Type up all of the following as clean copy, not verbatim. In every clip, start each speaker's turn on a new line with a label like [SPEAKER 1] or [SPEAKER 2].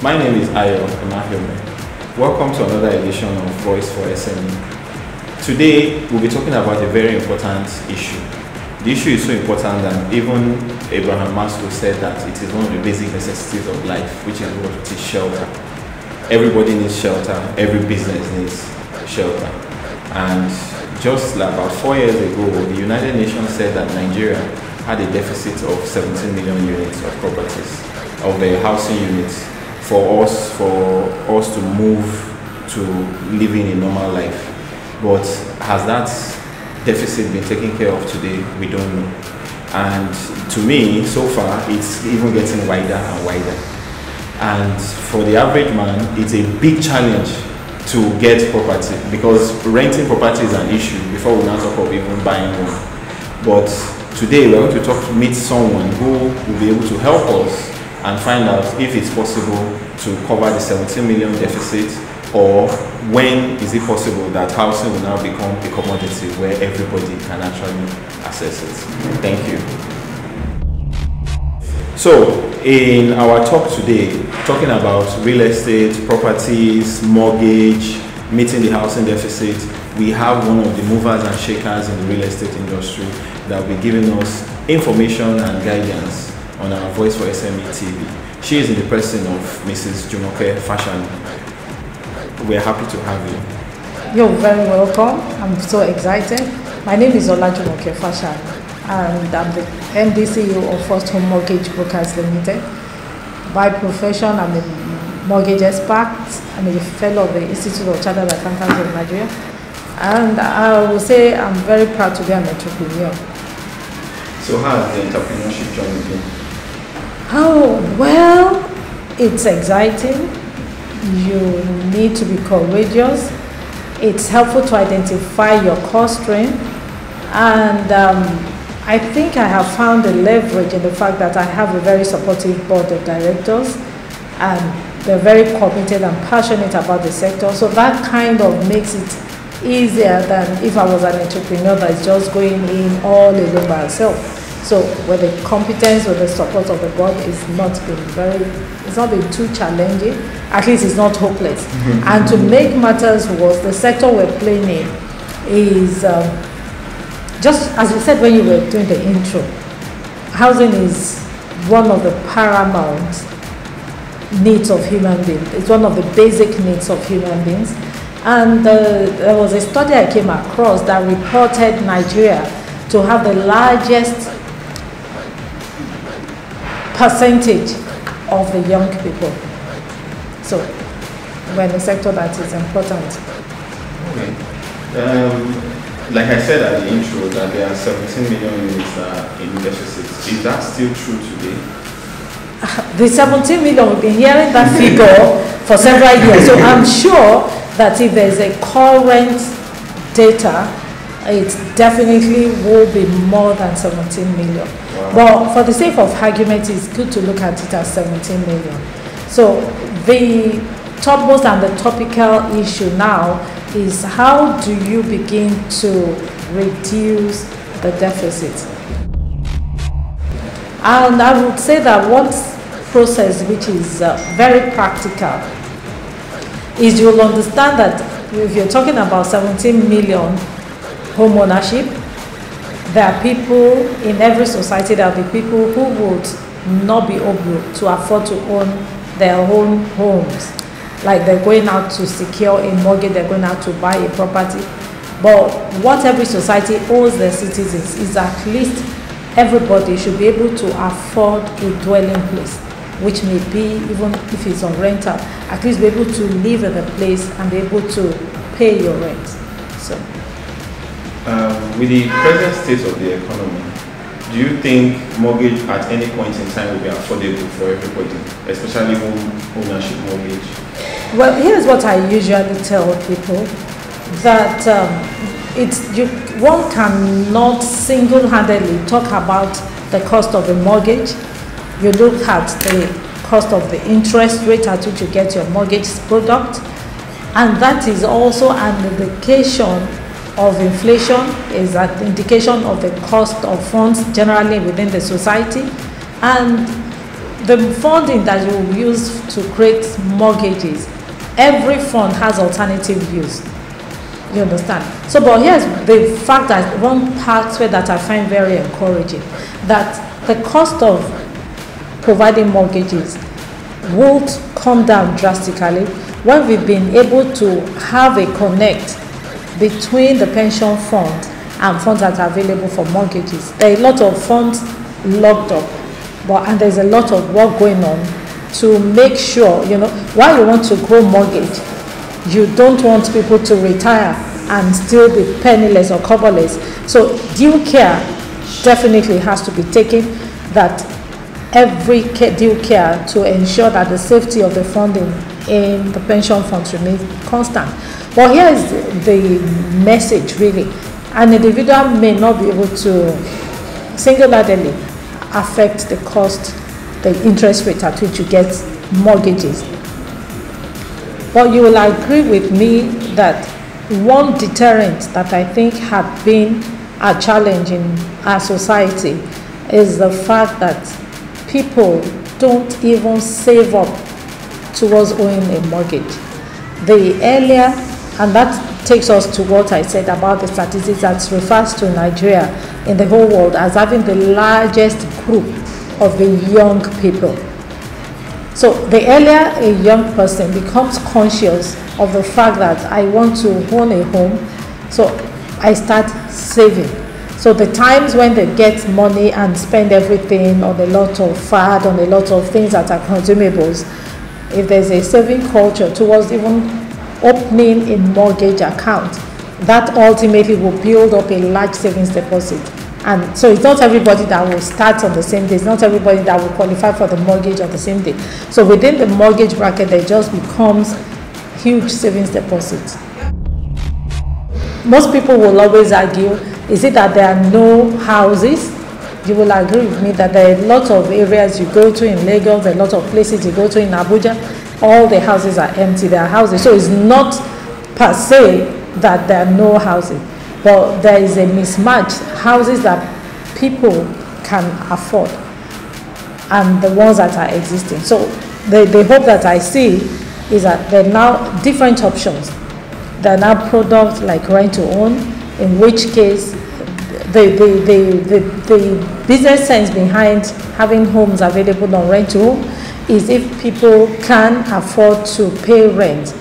[SPEAKER 1] My name is Ayo Emahime. Welcome to another edition of Voice for SME. Today, we'll be talking about a very important issue. The issue is so important that even Abraham Maslow said that it is one of the basic necessities of life, which is what it is: shelter. Everybody needs shelter, every business needs shelter. And just like about 4 years ago, the United Nations said that Nigeria had a deficit of 17 million units of properties, of the housing units, for us to move to living a normal life. But has that deficit been taken care of today? We don't know. And to me, so far, it's even getting wider and wider. And for the average man, it's a big challenge to get property, because renting property is an issue before we now talk of even buying one. But today we're going to meet someone who will be able to help us and find out if it's possible to cover the 17 million deficit, or when is it possible that housing will now become a commodity where everybody can actually access it. Thank you. So, in our talk today, talking about real estate, properties, mortgage, meeting the housing deficit, we have one of the movers and shakers in the real estate industry that will be giving us information and guidance on our Voice for SME TV. She is in the person of Mrs. Olajumoke Fashanu. We are happy to have you.
[SPEAKER 2] You're very welcome. I'm so excited. My name is Olajumoke Fashanu, and I'm the MD CEO of Firsthome Mortgage Brokers Limited. By profession, I'm a mortgage expert. I'm a fellow of the Institute of Chartered Accountants of Nigeria. And I will say I'm very proud to be an entrepreneur.
[SPEAKER 1] So how has the entrepreneurship journey been?
[SPEAKER 2] Oh, well, it's exciting. You need to be courageous. It's helpful to identify your core strength. And I think I have found the leverage in the fact that I have a very supportive board of directors, and they're very committed and passionate about the sector. So that kind of makes it easier than if I was an entrepreneur that's just going in all alone by herself. So with the competence, with the support of the board, it's not been too challenging. At least it's not hopeless. And to make matters worse, the sector we're playing in is just as you said when you were doing the intro, housing is one of the paramount needs of human beings. It's one of the basic needs of human beings. And there was a study I came across that reported Nigeria to have the largest percentage of the young people. So we're in a sector that is important.
[SPEAKER 1] Okay. Like I said at the intro, that there are 17 million units in deficit. Is that still true today?
[SPEAKER 2] The 17 million, we've been hearing that figure for several years. So I'm sure that if there's a current data, it definitely will be more than 17 million. Wow. But for the sake of argument, it's good to look at it as 17 million. So the topmost and the topical issue now is, how do you begin to reduce the deficit? And I would say that one process which is very practical is, you'll understand that if you're talking about 17 million home ownership, there are people in every society, there will be people who would not be able to afford to own their own homes. Like they're going out to secure a mortgage, they're going out to buy a property. But what every society owes their citizens is at least everybody should be able to afford a dwelling place, which may be, even if it's on rental, at least be able to live in the place and be able to pay your rent. So,
[SPEAKER 1] with the present state of the economy, do you think mortgage at any point in time will be affordable for everybody, especially home ownership mortgage?
[SPEAKER 2] Well, here's what I usually tell people, that one cannot single-handedly talk about the cost of a mortgage. You look at the cost of the interest rate at which you get your mortgage product, and that is also an indication of inflation, is an indication of the cost of funds generally within the society. And the funding that you use to create mortgages, every fund has alternative use. You understand? So, but here's the fact that one pathway that I find very encouraging, that the cost of providing mortgages won't come down drastically when we've been able to have a connect between the pension fund and funds that are available for mortgages. There are a lot of funds locked up, and there's a lot of work going on to make sure, while you want to grow mortgage, you don't want people to retire and still be penniless or coverless. So due care definitely has to be taken, that every due care to ensure that the safety of the funding in the pension funds remains constant. But here is the message really. An individual may not be able to single-handedly affect the cost, the interest rate at which you get mortgages. But you will agree with me that one deterrent that I think had been a challenge in our society is the fact that people don't even save up towards owing a mortgage. The earlier, and that takes us to what I said about the statistics that refers to Nigeria in the whole world as having the largest group of the young people. So the earlier a young person becomes conscious of the fact that I want to own a home, so I start saving. So the times when they get money and spend everything on a lot of fad, on a lot of things that are consumables, if there's a saving culture towards even opening a mortgage account, that ultimately will build up a large savings deposit. And so it's not everybody that will start on the same day. It's not everybody that will qualify for the mortgage on the same day. So within the mortgage bracket, there just becomes huge savings deposits. Most people will always argue, is it that there are no houses? You will agree with me that there are a lot of areas you go to in Lagos, there are a lot of places you go to in Abuja, all the houses are empty, there are houses. So it's not per se that there are no houses, but there is a mismatch, houses that people can afford and the ones that are existing. So the hope that I see is that there are now different options. There are now products like rent to own, in which case the business sense behind having homes available on rent to own is if people can afford to pay rent,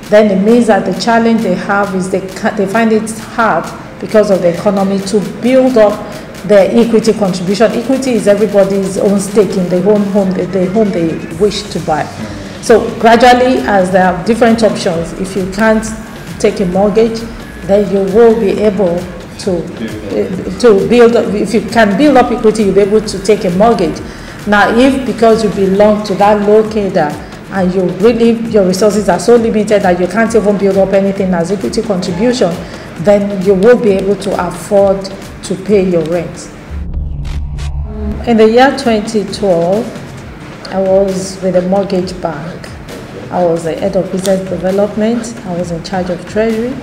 [SPEAKER 2] then it means that the challenge they have is they find it hard because of the economy to build up their equity contribution. Equity is everybody's own stake in the home they wish to buy. So gradually, as there are different options, if you can't take a mortgage, then you will be able to build up. If you can build up equity, you'll be able to take a mortgage. Now, if because you belong to that low cadre and your resources are so limited that you can't even build up anything as equity contribution, then you will be able to afford to pay your rent. In the year 2012, I was with a mortgage bank. I was the head of business development. I was in charge of treasury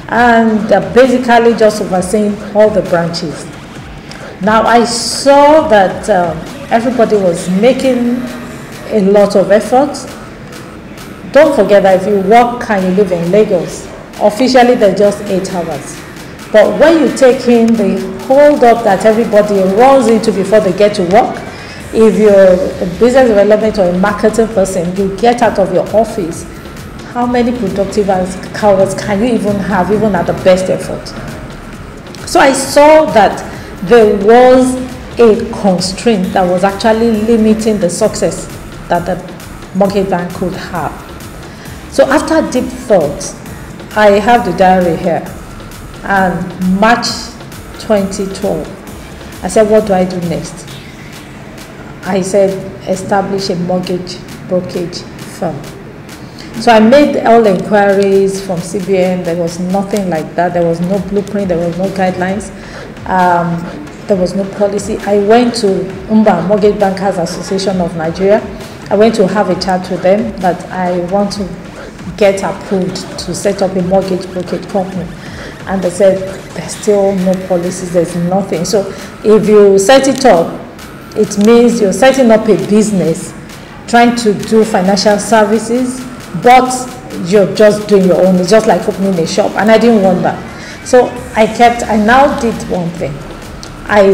[SPEAKER 2] and basically just overseeing all the branches. Now I saw that everybody was making a lot of effort. Don't forget that if you work and you live in Lagos, officially they're just 8 hours. But when you take in the hold up that everybody runs into before they get to work, if you're a business development or a marketing person, you get out of your office, how many productive hours can you even have, even at the best effort? So I saw that there was a constraint that was actually limiting the success that the mortgage bank could have. So after deep thought, I have the diary here, and March 2012, I said, what do I do next? I said, establish a mortgage brokerage firm. So I made all the inquiries from CBN. There was nothing like that. There was no blueprint. There was no guidelines. There was no policy. I went to UMBA, Mortgage Bankers Association of Nigeria. I went to have a chat with them that I want to get approved to set up a mortgage brokerage company. And they said, there's still no policies, there's nothing. So if you set it up, It means you're setting up a business, trying to do financial services, but you're just doing your own. It's just like opening a shop, and I didn't want that. So I now did one thing. I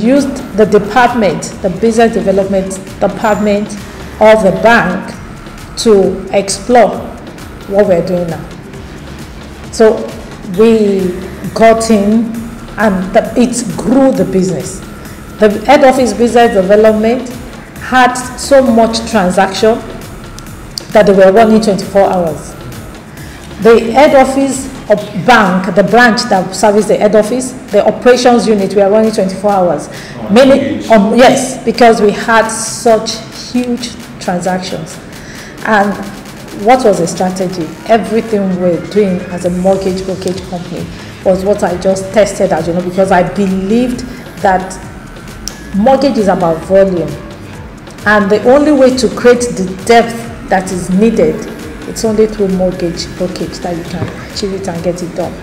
[SPEAKER 2] used the department, the business development department of the bank to explore what we're doing now. So we got in, and it grew the business. The head office business development had so much transaction that they were running 24 hours. The head office of bank, the branch that serviced the head office, the operations unit, we are running 24 hours. Yes, because we had such huge transactions. And what was the strategy? Everything we're doing as a mortgage brokerage company was what I just tested out, because I believed that mortgage is about volume. And the only way to create the depth that is needed, it's only through mortgage brokerage that you can achieve it and get it done.